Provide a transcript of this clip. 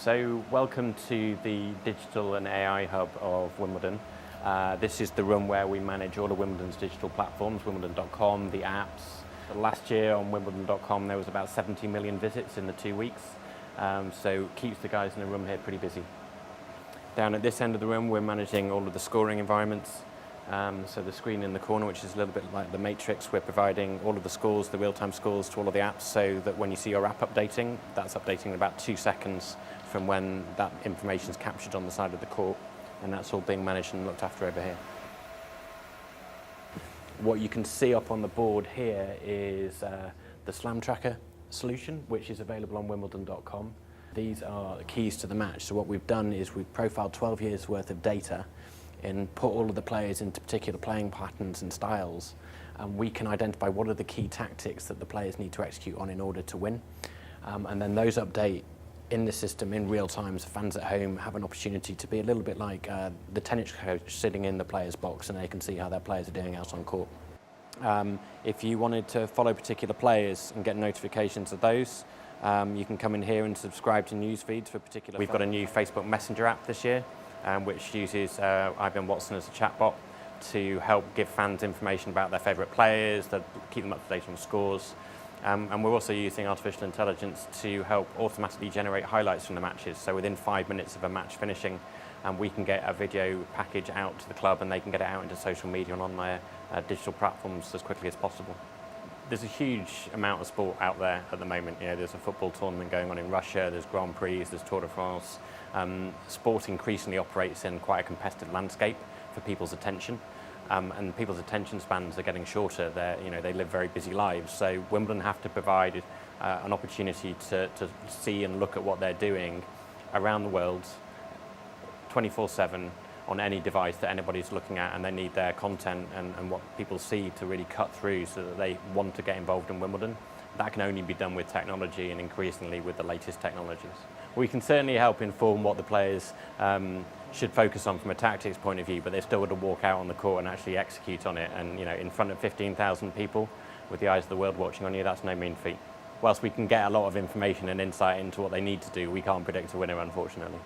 So welcome to the digital and AI hub of Wimbledon. This is the room where we manage all of Wimbledon's digital platforms, wimbledon.com, the apps. Last year on wimbledon.com there was about 70 million visits in the 2 weeks, so keeps the guys in the room here pretty busy. Down at this end of the room we're managing all of the scoring environments. So the screen in the corner, which is a little bit like the Matrix, we're providing all of the scores, the real-time scores to all of the apps, so that when you see your app updating, that's updating in about 2 seconds from when that information is captured on the side of the court, and that's all being managed and looked after over here. What you can see up on the board here is the Slam Tracker solution, which is available on wimbledon.com. These are the keys to the match. So what we've done is we've profiled 12 years worth of data and put all of the players into particular playing patterns and styles, and we can identify what are the key tactics that the players need to execute on in order to win. And then those update in the system in real time, so fans at home have an opportunity to be a little bit like the tennis coach sitting in the player's box, and they can see how their players are doing out on court. If you wanted to follow particular players and get notifications of those, you can come in here and subscribe to news feeds for particular. We've got a new Facebook Messenger app this year, which uses Ivan Watson as a chatbot to help give fans information about their favourite players, to keep them up to date on scores. And we're also using artificial intelligence to help automatically generate highlights from the matches. So within 5 minutes of a match finishing, we can get a video package out to the club, and they can get it out into social media and on their digital platforms as quickly as possible. There's a huge amount of sport out there at the moment. You know, there's a football tournament going on in Russia, there's Grand Prix, there's Tour de France. Sport increasingly operates in quite a competitive landscape for people's attention, and people's attention spans are getting shorter. They live very busy lives, so Wimbledon have to provide an opportunity to see and look at what they're doing around the world 24/7 on any device that anybody's looking at, and they need their content and what people see to really cut through so that they want to get involved in Wimbledon. That can only be done with technology, and increasingly with the latest technologies. We can certainly help inform what the players should focus on from a tactics point of view, but they've still got to walk out on the court and actually execute on it. And in front of 15,000 people with the eyes of the world watching on you, that's no mean feat. Whilst we can get a lot of information and insight into what they need to do, we can't predict a winner, unfortunately.